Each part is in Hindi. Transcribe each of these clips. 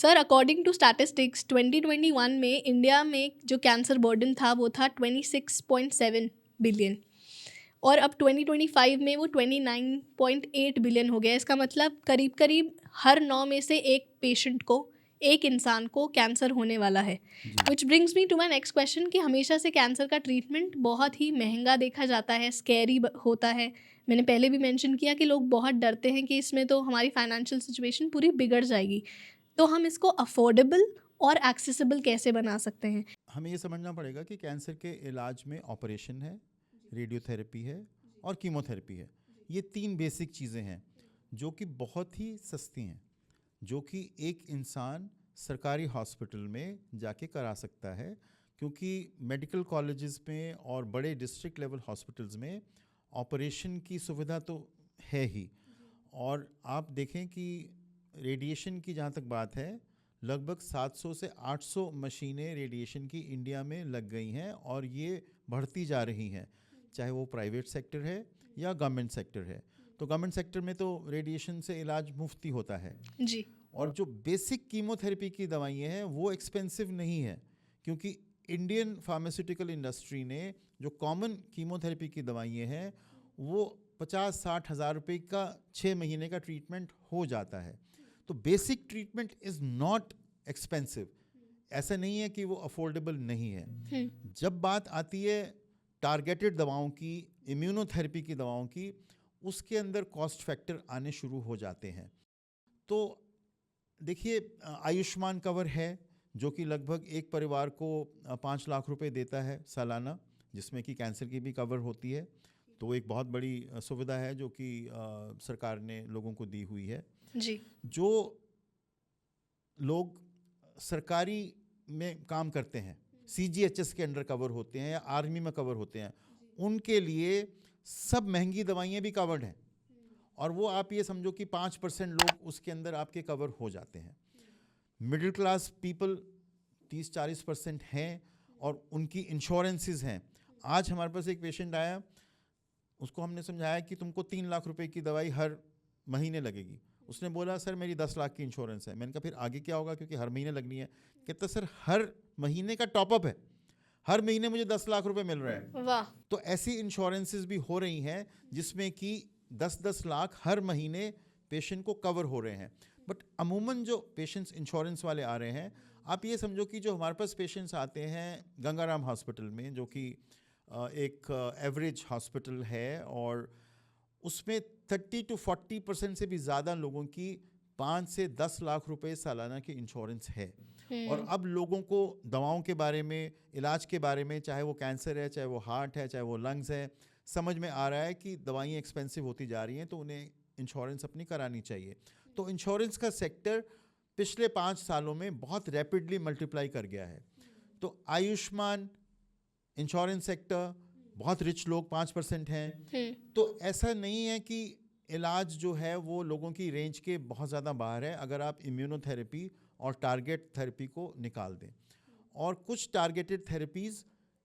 सर, अकॉर्डिंग टू स्टैटिस्टिक्स 2021 में इंडिया में जो कैंसर बर्डन था वो था 26.7 बिलियन, और अब 2025 में वो 29.8 बिलियन हो गया। इसका मतलब करीब करीब हर 9 में से एक पेशेंट को, एक इंसान को कैंसर होने वाला है। Which brings me to my next question कि हमेशा से कैंसर का ट्रीटमेंट बहुत ही महंगा देखा जाता है, स्कैरी होता है। मैंने पहले भी मेंशन किया कि लोग बहुत डरते हैं कि इसमें तो हमारी फाइनेंशियल सिचुएशन पूरी बिगड़ जाएगी। तो हम इसको अफोर्डेबल और एक्सेसिबल कैसे बना सकते हैं? हमें ये समझना पड़ेगा कि कैंसर के इलाज में ऑपरेशन है, रेडियोथेरेपी है और कीमोथेरेपी है। ये 3 बेसिक चीज़ें हैं जो कि बहुत ही सस्ती हैं, जो कि एक इंसान सरकारी हॉस्पिटल में जाके करा सकता है, क्योंकि मेडिकल कॉलेजेस में और बड़े डिस्ट्रिक्ट लेवल हॉस्पिटल्स में ऑपरेशन की सुविधा तो है ही। और आप देखें कि रेडिएशन की जहाँ तक बात है, लगभग 700 से 800 मशीनें रेडिएशन की इंडिया में लग गई हैं और ये बढ़ती जा रही हैं, चाहे वो प्राइवेट सेक्टर है या गवर्नमेंट सेक्टर है। तो गवर्नमेंट सेक्टर में तो रेडिएशन से इलाज मुफ्त ही होता है जी। और जो बेसिक कीमोथेरेपी की दवाइयाँ हैं वो एक्सपेंसिव नहीं है, क्योंकि इंडियन फार्मास्यूटिकल इंडस्ट्री ने जो कॉमन कीमोथेरेपी की दवाइयाँ हैं वो 50-60 हज़ार रुपये का 6 महीने का ट्रीटमेंट हो जाता है। तो basic treatment is not expensive. ऐसा नहीं है कि वो अफोर्डेबल नहीं है। जब बात आती है टारगेटेड दवाओं की, इम्यूनोथेरेपी की दवाओं की, उसके अंदर कॉस्ट फैक्टर आने शुरू हो जाते हैं। तो देखिए, आयुष्मान कवर है जो कि लगभग एक परिवार को 5 लाख रुपए देता है सालाना, जिसमें कि कैंसर की भी कवर होती है। तो एक बहुत बड़ी सुविधा है जो कि सरकार ने लोगों को दी हुई है। जी। जो लोग सरकारी में काम करते हैं, CGHS के अंडर कवर होते हैं या आर्मी में कवर होते हैं, उनके लिए सब महंगी दवाइयाँ भी कवर्ड हैं, और वो आप ये समझो कि 5% लोग उसके अंदर आपके कवर हो जाते हैं। मिडिल क्लास पीपल 30-40% हैं और उनकी इंश्योरेंसेस हैं। आज हमारे पास एक पेशेंट आया, उसको हमने समझाया कि तुमको 3 लाख रुपए की दवाई हर महीने लगेगी। उसने बोला सर मेरी 10 लाख की इंश्योरेंस है। मैंने कहा फिर आगे क्या होगा, क्योंकि हर महीने लगनी है। कहता सर हर महीने का टॉपअप है, हर महीने मुझे 10 लाख रुपए मिल रहे हैं। वाह। तो ऐसी इंश्योरेंसेस भी हो रही हैं जिसमें कि 10-10 लाख हर महीने पेशेंट को कवर हो रहे हैं। बट अमूमन जो पेशेंट्स इंश्योरेंस वाले आ रहे हैं, आप ये समझो कि जो हमारे पास पेशेंट्स आते हैं गंगाराम हॉस्पिटल में, जो कि एक एवरेज हॉस्पिटल है, और उसमें 30-40% से भी ज़्यादा लोगों की 5 से 10 लाख रुपए सालाना की इंश्योरेंस है। और अब लोगों को दवाओं के बारे में, इलाज के बारे में, चाहे वो कैंसर है, चाहे वो हार्ट है, चाहे वो लंग्स है, समझ में आ रहा है कि दवाइयाँ एक्सपेंसिव होती जा रही हैं, तो उन्हें इंश्योरेंस अपनी करानी चाहिए। तो इंश्योरेंस का सेक्टर पिछले 5 सालों में बहुत रैपिडली मल्टीप्लाई कर गया है। तो आयुष्मान इंश्योरेंस सेक्टर, बहुत रिच लोग 5% हैं। तो ऐसा नहीं है कि इलाज जो है वो लोगों की रेंज के बहुत ज़्यादा बाहर है, अगर आप इम्यूनोथेरेपी और टारगेट थेरेपी को निकाल दें। और कुछ टारगेटेड थेरेपीज़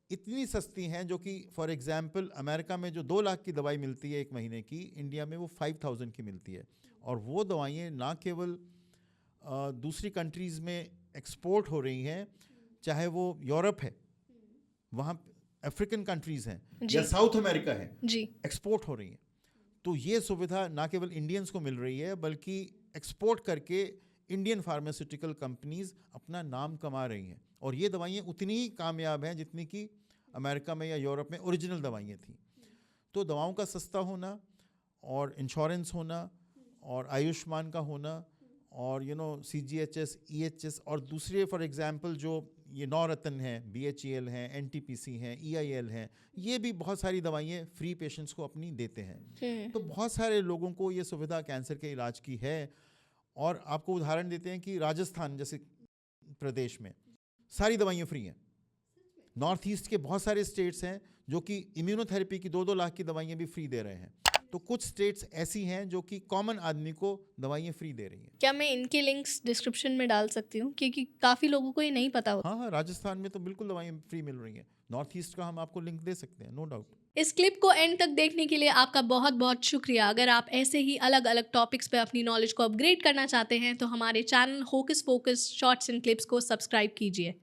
इतनी सस्ती हैं जो कि फॉर एग्जांपल अमेरिका में जो 2 लाख की दवाई मिलती है एक महीने की, इंडिया में वो 5,000 की मिलती है। और वो दवाइयाँ ना केवल दूसरी कंट्रीज़ में एक्सपोर्ट हो रही हैं, चाहे वो यूरोप है, वहाँ अफ्रीकन कंट्रीज़ हैं या साउथ अमेरिका है, जी। एक्सपोर्ट हो रही हैं। तो ये सुविधा ना केवल इंडियंस को मिल रही है, बल्कि एक्सपोर्ट करके इंडियन फार्मास्यूटिकल कंपनीज अपना नाम कमा रही हैं। और ये दवाइयाँ उतनी ही कामयाब हैं जितनी कि अमेरिका में या यूरोप में ओरिजिनल दवाइयाँ थी। तो दवाओं का सस्ता होना और इंश्योरेंस होना और आयुष्मान का होना और CGHS, EHS और दूसरे फॉर एग्जांपल जो ये नवरत्न हैं, BHEL हैं, NTPC हैं, EIL हैं, ये भी बहुत सारी दवाइयाँ फ्री पेशेंट्स को अपनी देते हैं। तो बहुत सारे लोगों को ये सुविधा कैंसर के इलाज की है। और आपको उदाहरण देते हैं कि राजस्थान जैसे प्रदेश में सारी दवाइयाँ फ्री हैं। नॉर्थ ईस्ट के बहुत सारे स्टेट्स हैं जो कि इम्यूनोथेरेपी की 2-2 लाख की दवाइयाँ भी फ्री दे रहे हैं। तो कुछ स्टेट्स ऐसी हैं जो कि कॉमन आदमी को दवाइयाँ फ्री दे रही हैं। क्या मैं इनके लिंक्स डिस्क्रिप्शन में डाल सकती हूँ, क्योंकि काफ़ी लोगों को ये नहीं पता होता। हाँ, राजस्थान में तो बिल्कुल दवाइयाँ फ्री मिल रही हैं। नॉर्थ ईस्ट का हम आपको लिंक दे सकते हैं, नो डाउट। इस क्लिप को एंड तक देखने के लिए आपका बहुत बहुत शुक्रिया। अगर आप ऐसे ही अलग अलग टॉपिक्स पे अपनी नॉलेज को अपग्रेड करना चाहते हैं तो हमारे channel hocus focus shorts and clips को सब्सक्राइब कीजिए।